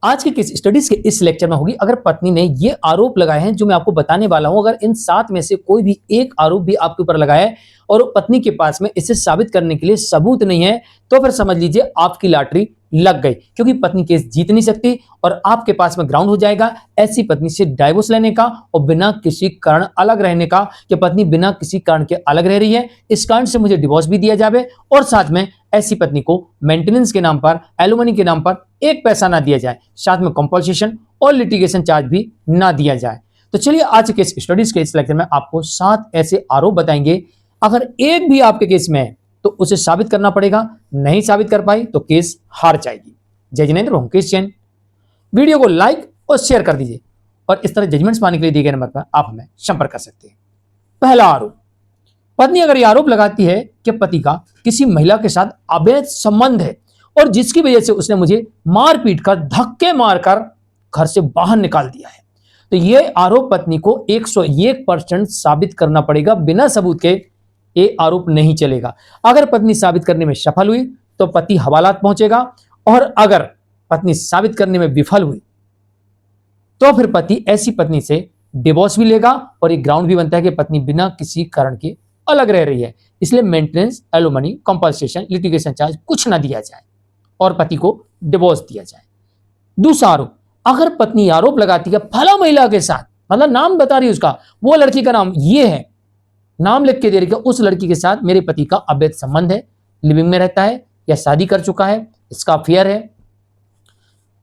आज के case studies के इस लेक्चर में होगी अगर पत्नी ने ये आरोप लगाए हैं जो मैं आपको बताने वाला हूं, अगर इन 7 में से कोई भी एक आरोप भी आपके ऊपर लगाया है और पत्नी के पास में इसे साबित करने के लिए सबूत नहीं है, तो फिर समझ लीजिए आपकी लॉटरी लग गई, क्योंकि पत्नी केस जीत नहीं सकती और आपके पास में ग्राउंड हो जाएगा ऐसी पत्नी से डाइवोर्स लेने का और बिना किसी कारण अलग रहने का, कि पत्नी बिना किसी कारण के अलग रह रही है, इस कारण से मुझे डिवोर्स भी दिया जाए और साथ में ऐसी पत्नी को मेंटेनेंस के नाम पर, एलुमनी के नाम पर एक पैसा ना दिया जाए, साथ में कंपनसेशन और लिटिगेशन चार्ज भी ना दिया जाए। तो चलिए आज के स्टडीज के इस लेक्चर में आपको 7 ऐसे आरोप बताएंगे, अगर एक भी आपके केस में है तो उसे साबित करना पड़ेगा, नहीं साबित कर पाई तो केस हार जाएगी। जय जिनेंद्र, होम केस चैन। वीडियो को लाइक और शेयर कर दीजिए और इस तरह जजमेंट्स पाने के लिए दिए गए नंबर पर आप हमें संपर्क कर सकते हैं। पहला आरोप, पत्नी अगर यह आरोप लगाती है कि पति का किसी महिला के साथ अवैध संबंध है और जिसकी वजह से उसने मुझे मार पीट कर, धक्के मारकर घर से बाहर निकाल दिया है, तो यह आरोप पत्नी को 101% साबित करना पड़ेगा। बिना सबूत के ये आरोप नहीं चलेगा। अगर पत्नी साबित करने में सफल हुई तो पति हवालात पहुंचेगा और अगर पत्नी साबित करने में विफल हुई तो फिर पति ऐसी पत्नी से डिवोर्स भी लेगा और एक ग्राउंड भी बनता है कि पत्नी बिना किसी कारण के अलग रह रही है, इसलिए maintenance, alumni, compensation, litigation charge कुछ ना दिया जाए और पति को डिवोर्स दिया जाए। दूसरा आरोप, अगर पत्नी आरोप लगाती है फला महिला के साथ, मतलब नाम बता रही है उसका, वो लड़की का नाम ये है, नाम लिख के दे रही है, उस लड़की के साथ मेरे पति का अवैध संबंध है, लिविंग में रहता है या शादी कर चुका है, इसका अफेयर है,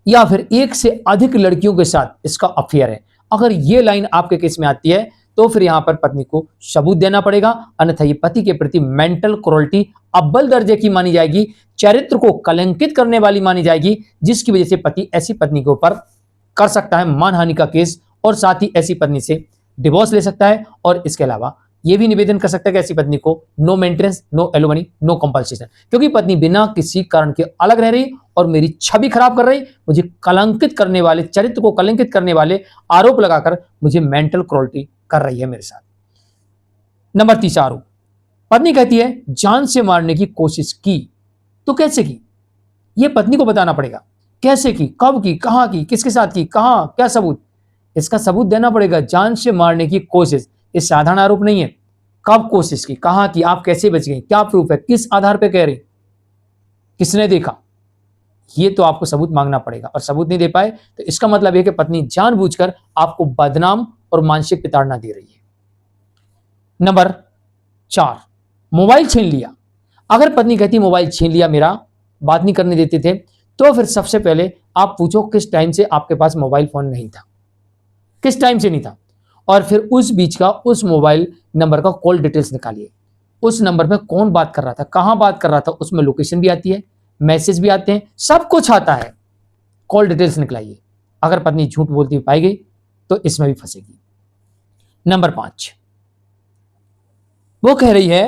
या फिर एक से अधिक लड़कियों के साथ इसका अफेयर है, अगर ये लाइन आपके केस में आती है तो फिर यहां पर पत्नी को सबूत देना पड़ेगा, अन्यथा ये पति के प्रति मेंटल क्रूरल्टी अव्वल दर्जे की मानी जाएगी, चरित्र को कलंकित करने वाली मानी जाएगी, जिसकी वजह से पति ऐसी पत्नी के ऊपर कर सकता है मानहानि का केस और साथ ही ऐसी पत्नी से डिवोर्स ले सकता है और इसके अलावा यह भी निवेदन कर सकता है कि ऐसी पत्नी को no maintenance, no alimony, no compensation, क्योंकि पत्नी बिना किसी कारण के अलग रह रही और मेरी छवि खराब कर रही, मुझे कलंकित करने वाले, चरित्र को कलंकित करने वाले आरोप लगाकर मुझे मेंटल क्रूरल्टी कर रही है मेरे साथ। नंबर 3 आरोप, पत्नी कहती है जान से मारने की कोशिश की, तो कैसे की यह पत्नी को बताना पड़ेगा, कैसे की, कब की, कहां की, किसके साथ की, कहां, क्या सबूत, इसका सबूत देना पड़ेगा। जान से मारने की कोशिश ये साधारण आरोप नहीं है, कब कोशिश की, कहां की, आप कैसे बच गए, क्या प्रूफ है, किस आधार पे कह रही, किसने देखा, ये तो आपको सबूत मांगना पड़ेगा और सबूत नहीं दे पाए तो इसका मतलब है कि पत्नी जानबूझकर आपको बदनाम और मानसिक प्रताड़ना दे रही है। नंबर 4, मोबाइल छीन लिया। अगर पत्नी कहती मोबाइल छीन लिया मेरा, बात नहीं करने देते थे, तो फिर सबसे पहले आप पूछो किस टाइम से आपके पास मोबाइल फोन नहीं था, किस टाइम से नहीं था, और फिर उस बीच का उस मोबाइल नंबर का कॉल डिटेल्स निकालिए, उस नंबर पे कौन बात कर रहा था, कहां बात कर रहा था, उसमें लोकेशन भी आती है, मैसेज भी आते हैं, सब कुछ आता है, कॉल डिटेल्स निकलाइए। अगर पत्नी झूठ बोलती हुई पाई गई तो इसमें भी फंसेगी। नंबर 5, वो कह रही है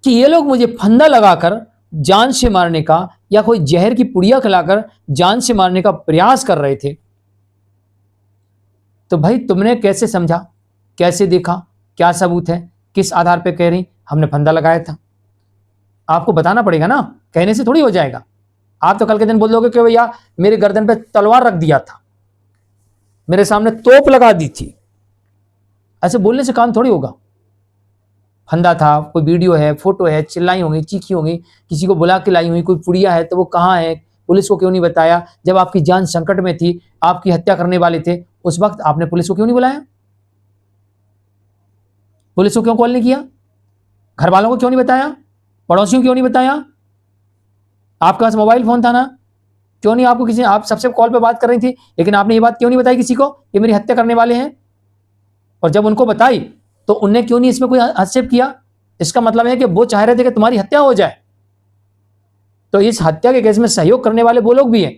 कि ये लोग मुझे फंदा लगाकर जान से मारने का या कोई जहर की पुड़िया खिलाकर जान से मारने का प्रयास कर रहे थे, तो भाई तुमने कैसे समझा, कैसे देखा, क्या सबूत है, किस आधार पे कह रही हमने फंदा लगाया था, आपको बताना पड़ेगा ना, कहने से थोड़ी हो जाएगा। आप तो कल के दिन बोल दोगे कि भैया मेरे गर्दन पे तलवार रख दिया था, मेरे सामने तोप लगा दी थी, ऐसे बोलने से काम थोड़ी होगा। फंदा था, कोई वीडियो है, फोटो है, चिल्लाई होंगी, चीखी होंगी, किसी को बुला के लाई हुई, कोई पुड़िया है तो वो कहाँ है, पुलिस को क्यों नहीं बताया, जब आपकी जान संकट में थी, आपकी हत्या करने वाले थे, उस वक्त आपने पुलिस को क्यों नहीं बुलाया, पुलिस को क्यों कॉल नहीं किया, घर वालों को क्यों नहीं बताया, पड़ोसियों को क्यों नहीं बताया, आपके पास मोबाइल फोन था ना, क्यों नहीं आपको किसी, आप सबसे कॉल पे बात कर रही थी लेकिन आपने ये बात क्यों नहीं बताई किसी को, ये मेरी हत्या करने वाले हैं, और जब उनको बताई तो उनने क्यों नहीं इसमें कोई हस्तक्षेप किया, इसका मतलब है कि वो चाह रहे थे कि तुम्हारी हत्या हो जाए। तो इस हत्या के केस में सहयोग करने वाले वो लोग भी हैं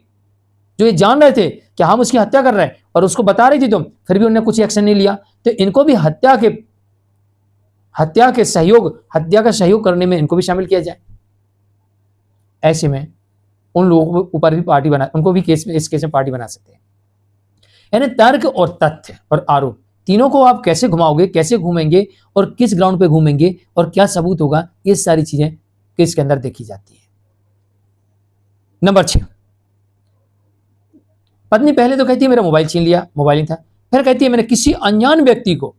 जो ये जान रहे थे कि हम उसकी हत्या कर रहे हैं और उसको बता रही थी तुम, फिर भी उन्होंने कुछ एक्शन नहीं लिया, तो इनको भी हत्या का सहयोग करने में इनको भी शामिल किया जाए। ऐसे में उन लोगों के ऊपर भी पार्टी बना, उनको भी इस केस में पार्टी बना सकते हैं। यानी तर्क और तथ्य और आरोप तीनों को आप कैसे घुमाओगे, कैसे घूमेंगे और किस ग्राउंड पे घूमेंगे और क्या सबूत होगा, ये सारी चीजें केस के अंदर देखी जाती है। नंबर 6, पत्नी पहले तो कहती है मेरा मोबाइल छीन लिया, मोबाइल नहीं था। फिर कहती है मैंने किसी अनजान व्यक्ति को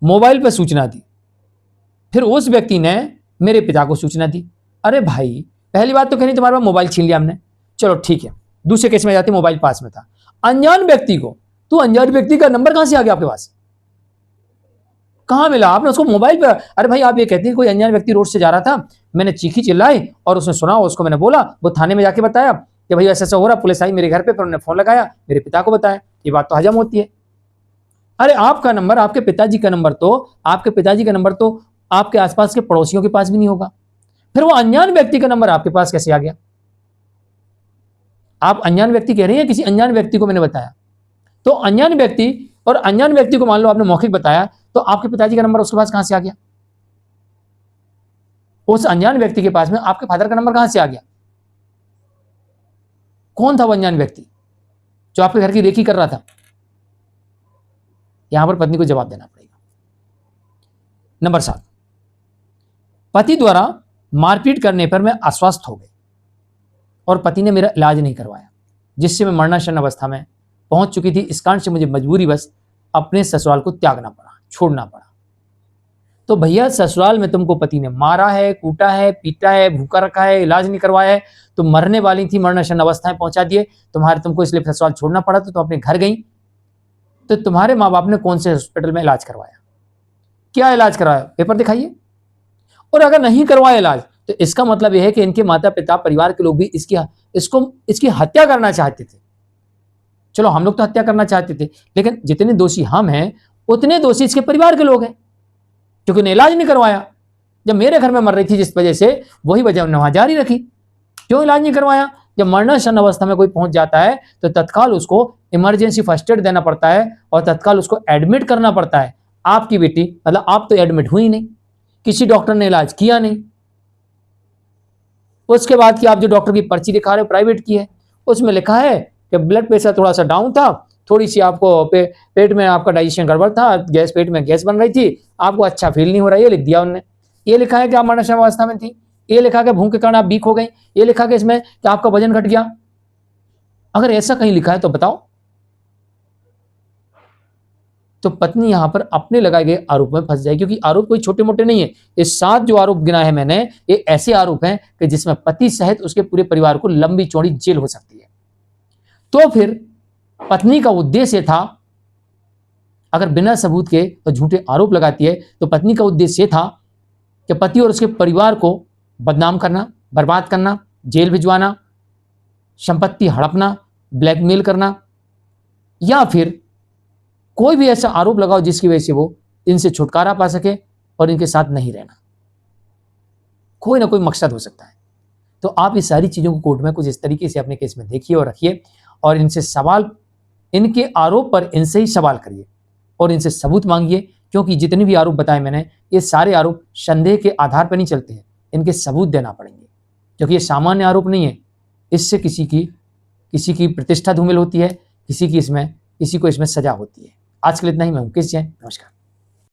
मोबाइल पर सूचना दी, फिर उस व्यक्ति ने मेरे पिता को सूचना दी। अरे भाई, पहली बात तो कहनी तुम्हारे पास मोबाइल छीन लिया हमने, चलो ठीक है। दूसरे केस में जाती, मोबाइल पास में था। अनजान व्यक्ति को, तो अनजान व्यक्ति का नंबर कहां से आ गया आपके पास, कहां मिला आपने उसको मोबाइल पर? अरे भाई, आप ये कहते हैं कोई अनजान व्यक्ति रोड से जा रहा था, मैंने चीखी चिल्लाई और उसने सुना, उसको मैंने बोला, वो थाने में जाके बताया कि भाई ऐसा ऐसा हो रहा, पुलिस आई मेरे घर पे, फिर उन्होंने फोन लगाया, मेरे पिता को बताया। ये बात तो हजम होती है। अरे आपका नंबर, आपके पिताजी का नंबर तो, आपके पिताजी का नंबर तो आपके आसपास के पड़ोसियों के पास भी नहीं होगा, फिर वो अनजान व्यक्ति का नंबर आपके पास कैसे आ गया? आप अनजान व्यक्ति कह रहे हैं, किसी अनजान व्यक्ति को मैंने बताया, तो अनजान व्यक्ति, और अनजान व्यक्ति को मान लो आपने मौखिक बताया, तो आपके पिताजी का नंबर उसके पास कहां से आ गया? उस अनजान व्यक्ति के पास में आपके फादर का नंबर कहां से आ गया? कौन था वो अनजान व्यक्ति जो आपके घर की रेकी कर रहा था? यहां पर पत्नी को जवाब देना पड़ेगा। नंबर 7, पति द्वारा मारपीट करने पर मैं अस्वस्थ हो गई और पति ने मेरा इलाज नहीं करवाया, जिससे मैं मरणासन अवस्था में पहुंच चुकी थी। इस कारण से मुझे मजबूरी बस अपने ससुराल को त्यागना पड़ा, छोड़ना पड़ा। तो भैया, ससुराल में तुमको पति ने मारा है, कूटा है, पीटा है, भूखा रखा है, इलाज नहीं करवाया है, तुम मरने वाली थी, मरणासन अवस्था में पहुंचा दिए, तुमको इसलिए ससुराल छोड़ना पड़ा, तो तुम अपने घर गई। तो तुम्हारे माँ बाप ने कौन से हॉस्पिटल में इलाज करवाया, क्या इलाज करवाया, पेपर दिखाइए। और अगर नहीं करवाया इलाज, तो इसका मतलब यह है कि इनके माता पिता, परिवार के लोग भी इसकी हत्या करना चाहते थे। चलो, हम लोग तो हत्या करना चाहते थे, लेकिन जितने दोषी हम हैं उतने दोषी इसके परिवार के लोग हैं, क्योंकि उन्हें इलाज नहीं करवाया। जब मेरे घर में मर रही थी जिस वजह से, वही वजह उन्होंने वहां जारी रखी। क्यों इलाज नहीं करवाया? जब मरणासन अवस्था में कोई पहुंच जाता है तो तत्काल उसको इमरजेंसी फर्स्ट एड देना पड़ता है और तत्काल उसको एडमिट करना पड़ता है। आपकी बेटी, मतलब आप तो एडमिट हुई नहीं, किसी डॉक्टर ने इलाज किया नहीं। उसके बाद कि आप जो डॉक्टर की पर्ची दिखा रहे हो प्राइवेट की है, उसमें लिखा है कि ब्लड प्रेशर थोड़ा सा डाउन था, थोड़ी सी आपको पेट में आपका डाइजेशन गड़बड़ था, गैस, पेट में गैस बन रही थी, आपको अच्छा फील नहीं हो रहा है, ये लिख दिया उन्होंने। ये लिखा है कि आप मरणासन अवस्था में थी, ये लिखा कि भूख के कारण आप वीक हो गई, ये लिखा कि इसमें कि आपका वजन घट गया। अगर ऐसा कहीं लिखा है तो बताओ। तो पत्नी यहां पर अपने लगाए गए आरोप में फंस जाएगी, क्योंकि आरोप कोई छोटे मोटे नहीं है। ये 7 जो आरोप गिना है मैंने, ये ऐसे आरोप हैं कि जिसमें पति सहित उसके पूरे परिवार को लंबी चौड़ी जेल हो सकती है। तो फिर पत्नी का उद्देश्य था, अगर बिना सबूत के तो झूठे आरोप लगाती है, तो पत्नी का उद्देश्य था कि पति और उसके परिवार को बदनाम करना, बर्बाद करना, जेल भिजवाना, संपत्ति हड़पना, ब्लैकमेल करना, या फिर कोई भी ऐसा आरोप लगाओ जिसकी वजह से वो इनसे छुटकारा पा सके और इनके साथ नहीं रहना। कोई ना कोई मकसद हो सकता है। तो आप इस सारी चीजों को कोर्ट में कुछ इस तरीके से अपने केस में देखिए और रखिए, और इनसे सवाल, इनके आरोप पर इनसे ही सवाल करिए और इनसे सबूत मांगिए, क्योंकि जितने भी आरोप बताए मैंने, ये सारे आरोप संदेह के आधार पर नहीं चलते हैं, इनके सबूत देना पड़ेंगे, क्योंकि ये सामान्य आरोप नहीं है। इससे किसी की प्रतिष्ठा धूमिल होती है, किसी को इसमें सजा होती है। आज के लिए इतना ही। मैं मुकेश जैन, नमस्कार।